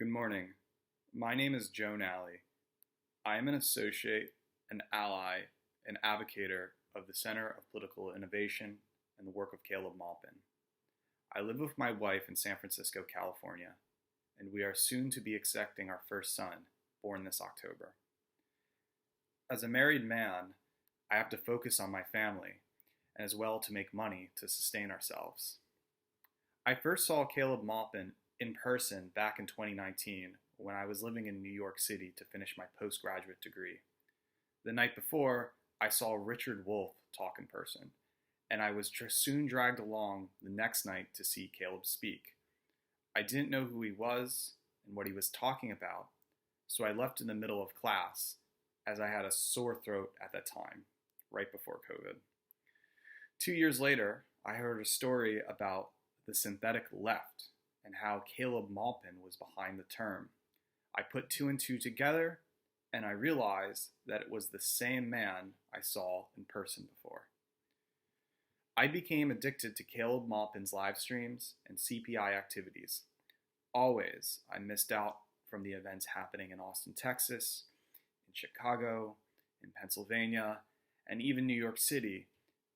Good morning. My name is Joe Nally. I am an associate, an ally, an advocator of the Center of Political Innovation and the work of Caleb Maupin. I live with my wife in San Francisco, California, and we are soon to be expecting our first son, born this October. As a married man, I have to focus on my family and as well to make money to sustain ourselves. I first saw Caleb Maupin in person back in 2019 when I was living in New York City to finish my postgraduate degree. The night before, I saw Richard Wolff talk in person, and I was soon dragged along the next night to see Caleb speak. I didn't know who he was and what he was talking about, so I left in the middle of class as I had a sore throat at that time, right before COVID. 2 years later, I heard a story about the synthetic left and how Caleb Maupin was behind the term. I put two and two together, and I realized that it was the same man I saw in person before. I became addicted to Caleb Maupin's live streams and CPI activities. Always, I missed out from the events happening in Austin, Texas, in Chicago, in Pennsylvania, and even New York City,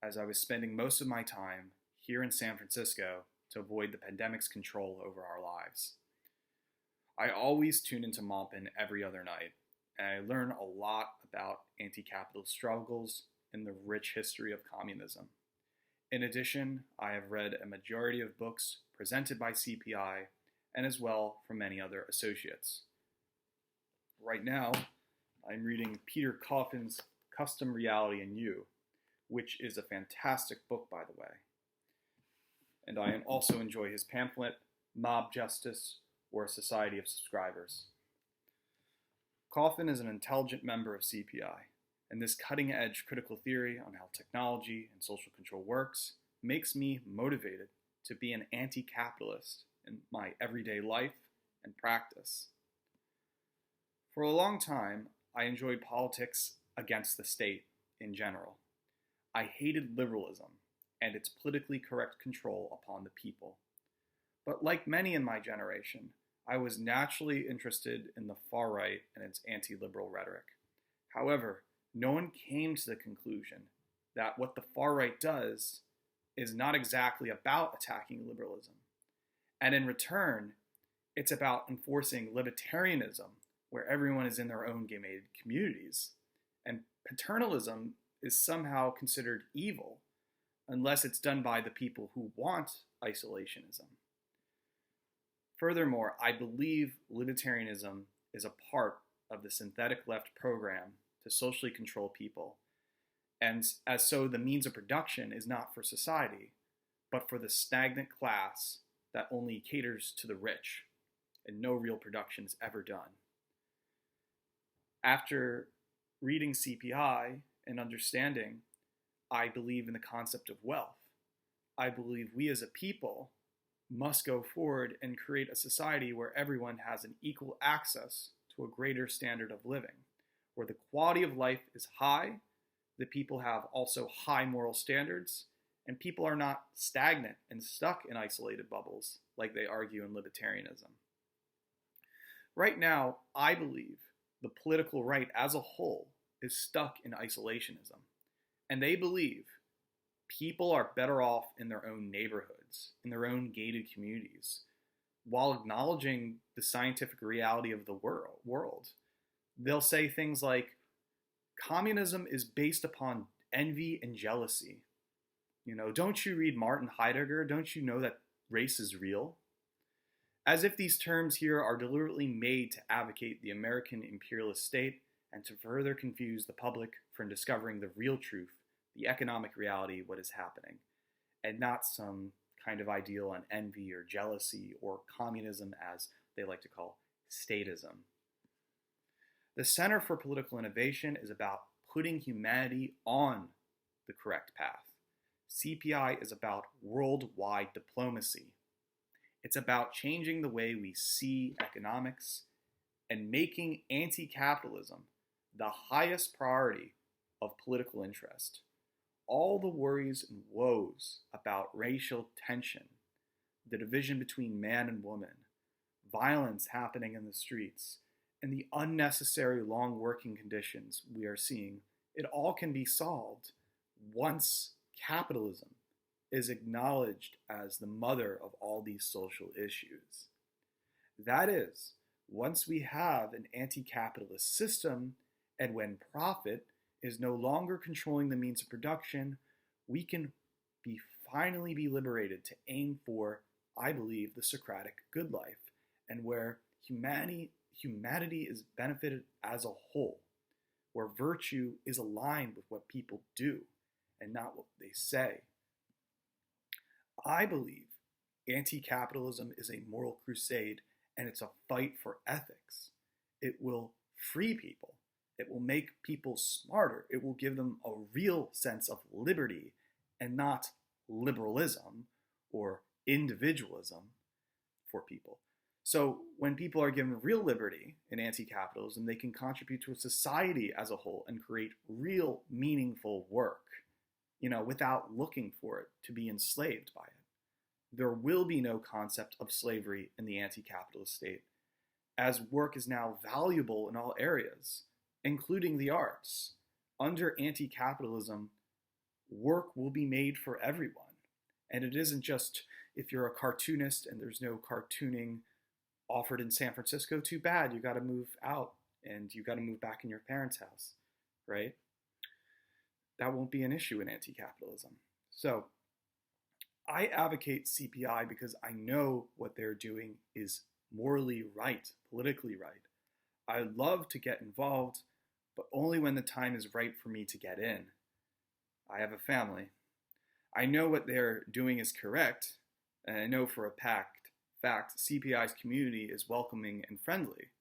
as I was spending most of my time here in San Francisco to avoid the pandemic's control over our lives. I always tune into Maupin every other night, and I learn a lot about anti-capitalist struggles and the rich history of communism. In addition, I have read a majority of books presented by CPI and as well from many other associates. Right now, I'm reading Peter Coffin's Custom Reality and You, which is a fantastic book, by the way. And I also enjoy his pamphlet, Mob Justice, or A Society of Subscribers. Coffin is an intelligent member of CPI, and this cutting-edge critical theory on how technology and social control works makes me motivated to be an anti-capitalist in my everyday life and practice. For a long time, I enjoyed politics against the state in general. I hated liberalism and its politically correct control upon the people. But like many in my generation, I was naturally interested in the far right and its anti-liberal rhetoric. However, no one came to the conclusion that what the far right does is not exactly about attacking liberalism. And in return, it's about enforcing libertarianism, where everyone is in their own gated communities. And paternalism is somehow considered evil, unless it's done by the people who want isolationism. Furthermore, I believe libertarianism is a part of the synthetic left program to socially control people, and as so the means of production is not for society, but for the stagnant class that only caters to the rich, and no real production is ever done. After reading CPI and understanding, I believe in the concept of wealth. I believe we as a people must go forward and create a society where everyone has an equal access to a greater standard of living, where the quality of life is high, the people have also high moral standards, and people are not stagnant and stuck in isolated bubbles like they argue in libertarianism. Right now, I believe the political right as a whole is stuck in isolationism. And they believe people are better off in their own neighborhoods, in their own gated communities, while acknowledging the scientific reality of the world. They'll say things like, communism is based upon envy and jealousy. Don't you read Martin Heidegger? Don't you know that race is real? As if these terms here are deliberately made to advocate the American imperialist state and to further confuse the public from discovering the real truth, the economic reality, what is happening, and not some kind of ideal on envy or jealousy or communism, as they like to call statism. The Center for Political Innovation is about putting humanity on the correct path. CPI is about worldwide diplomacy. It's about changing the way we see economics and making anti-capitalism the highest priority of political interest. All the worries and woes about racial tension, the division between man and woman, violence happening in the streets, and the unnecessary long working conditions we are seeing, it all can be solved once capitalism is acknowledged as the mother of all these social issues. That is, once we have an anti-capitalist system and when profit is no longer controlling the means of production, we can finally be liberated to aim for, I believe, the Socratic good life, and where humanity is benefited as a whole, where virtue is aligned with what people do and not what they say. I believe anti-capitalism is a moral crusade, and it's a fight for ethics. It will free people. It will make people smarter. It will give them a real sense of liberty and not liberalism or individualism for people. So when people are given real liberty in anti-capitalism, they can contribute to a society as a whole and create real meaningful work, without looking for it to be enslaved by it. There will be no concept of slavery in the anti-capitalist state, as work is now valuable in all areas, including the arts. Under anti-capitalism, work will be made for everyone. And it isn't just if you're a cartoonist and there's no cartooning offered in San Francisco, too bad, you got to move out and you got to move back in your parents' house, right? That won't be an issue in anti-capitalism. So I advocate CPI because I know what they're doing is morally right, politically right. I love to get involved, but only when the time is right for me to get in. I have a family. I know what they're doing is correct, and I know for a fact CPI's community is welcoming and friendly.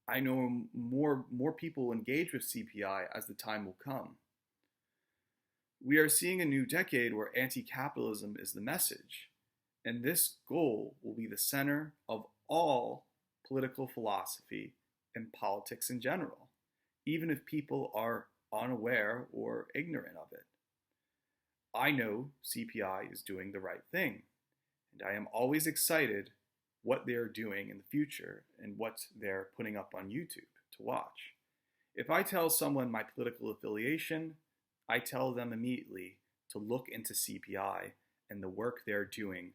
I know more people will engage with CPI as the time will come. We are seeing a new decade where anti-capitalism is the message, and this goal will be the center of all political philosophy and politics in general, even if people are unaware or ignorant of it. I know CPI is doing the right thing, and I am always excited what they're doing in the future and what they're putting up on YouTube to watch. If I tell someone my political affiliation, I tell them immediately to look into CPI and the work they're doing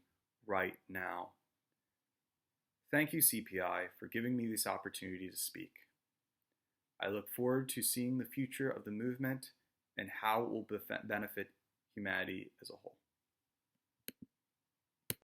right now. Thank you, CPI, for giving me this opportunity to speak. I look forward to seeing the future of the movement and how it will benefit humanity as a whole.